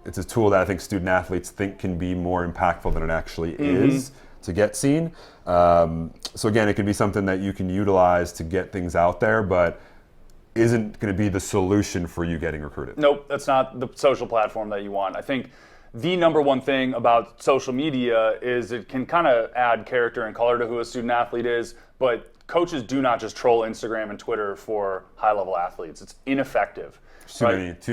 it's a tool that I think student athletes think can be more impactful than it actually is to get seen. So again, it can be something that you can utilize to get things out there, but isn't going to be the solution for you getting recruited. Nope, that's not the social platform that you want. I think the number one thing about social media is it can kind of add character and color to who a student athlete is, but coaches do not just troll Instagram and Twitter for high-level athletes. It's ineffective. Too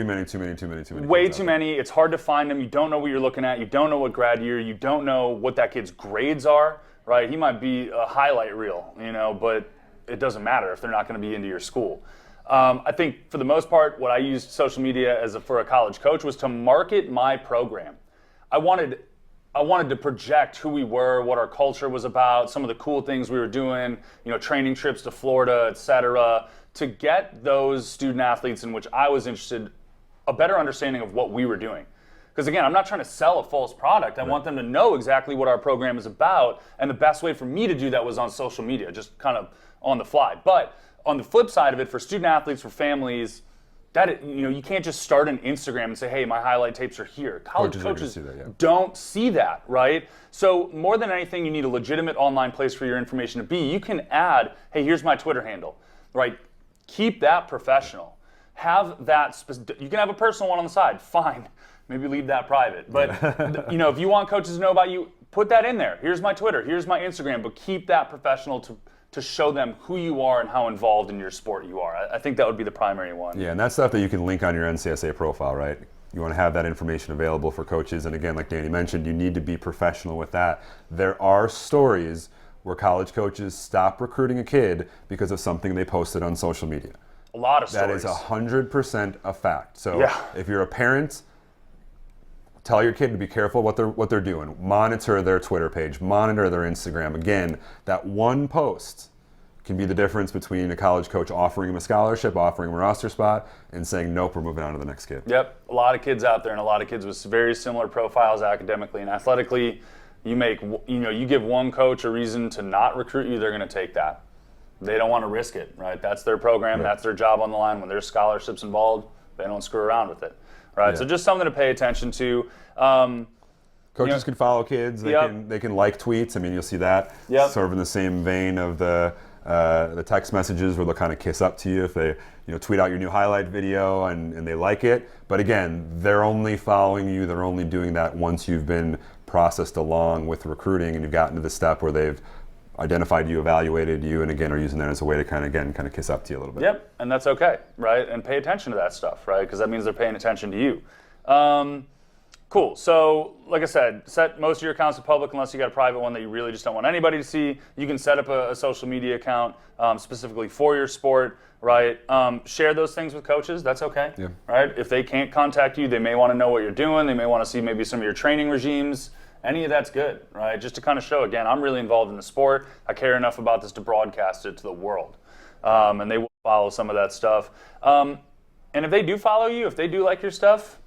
many. Way too many. It's hard to find them. You don't know what you're looking at. You don't know what grad year. You don't know what that kid's grades are, right? He might be a highlight reel, but it doesn't matter if they're not going to be into your school. I think for the most part, what I used social media for a college coach was to market my program. I wanted to project who we were, what our culture was about, some of the cool things we were doing, training trips to Florida, et cetera, to get those student athletes in which I was interested a better understanding of what we were doing. Because again, I'm not trying to sell a false product. I want them to know exactly what our program is about, and the best way for me to do that was on social media, just kind of on the fly. But on the flip side of it, for student athletes, for families, that you can't just start an Instagram and say, hey, my highlight tapes are here. College coaches don't see that, right? So more than anything, you need a legitimate online place for your information to be. You can add, hey, here's my Twitter handle, right? Keep that professional. Have that, you can have a personal one on the side, fine. Maybe leave that private. But if you want coaches to know about you, put that in there. Here's my Twitter, here's my Instagram, but keep that professional to show them who you are and how involved in your sport you are. I think that would be the primary one. Yeah, and that's stuff that you can link on your NCSA profile, right? You want to have that information available for coaches. And again, like Danny mentioned, you need to be professional with that. There are stories where college coaches stop recruiting a kid because of something they posted on social media. A lot of stories. That is 100% a fact. So if you're a parent, tell your kid to be careful what they're doing. Monitor their Twitter page. Monitor their Instagram. Again, that one post can be the difference between a college coach offering him a scholarship, offering him a roster spot, and saying, nope, we're moving on to the next kid. Yep, a lot of kids out there, and a lot of kids with very similar profiles academically and athletically. You give one coach a reason to not recruit you, they're going to take that. They don't want to risk it, right? That's their program, That's their job on the line. When there's scholarships involved, they don't screw around with it. Right, so just something to pay attention to. Coaches can follow kids. They can like tweets. I mean, you'll see that sort of in the same vein of the text messages where they'll kind of kiss up to you if they tweet out your new highlight video and they like it. But again, they're only following you. They're only doing that once you've been processed along with recruiting and you've gotten to the step where they've identified you, evaluated you, and again are using that as a way to kind of kiss up to you a little bit. Yep, and that's okay, right? And pay attention to that stuff, right? Because that means they're paying attention to you. Cool. So, like I said, set most of your accounts to public unless you got a private one that you really just don't want anybody to see. You can set up a social media account specifically for your sport, right? Share those things with coaches. That's okay, right? If they can't contact you, they may want to know what you're doing. They may want to see maybe some of your training regimes. Any of that's good, right? Just to kind of show, again, I'm really involved in the sport. I care enough about this to broadcast it to the world. And they will follow some of that stuff. And if they do follow you, if they do like your stuff,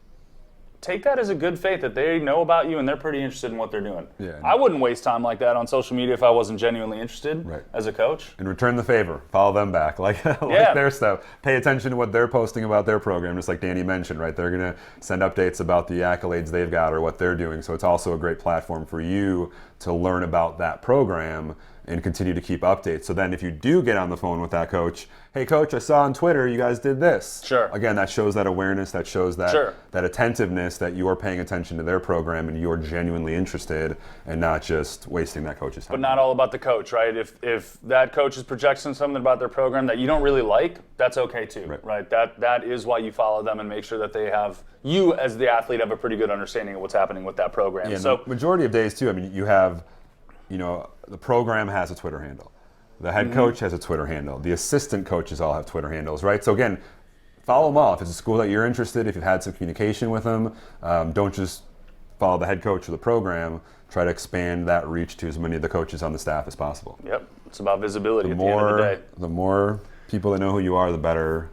take that as a good faith that they know about you and they're pretty interested in what they're doing. Yeah. I wouldn't waste time like that on social media if I wasn't genuinely interested as a coach. And return the favor. Follow them back. Like their stuff. Pay attention to what they're posting about their program, just like Danny mentioned, right? They're going to send updates about the accolades they've got or what they're doing. So it's also a great platform for you to learn about that program and continue to keep updates. So then if you do get on the phone with that coach, hey coach, I saw on Twitter you guys did this. Sure. Again, that shows that awareness, that shows that that attentiveness that you're paying attention to their program and you're genuinely interested and not just wasting that coach's time. But not all about the coach, right? If that coach is projecting something about their program that you don't really like, that's okay too, right? That is why you follow them and make sure that they have, you as the athlete have a pretty good understanding of what's happening with that program. Yeah, so the majority of days too, I mean, you have, the program has a Twitter handle. The head coach has a Twitter handle. The assistant coaches all have Twitter handles, right? So again, follow them all. If it's a school that you're interested, if you've had some communication with them, don't just follow the head coach or the program. Try to expand that reach to as many of the coaches on the staff as possible. Yep, it's about visibility at the end of the day. The more people that know who you are, the better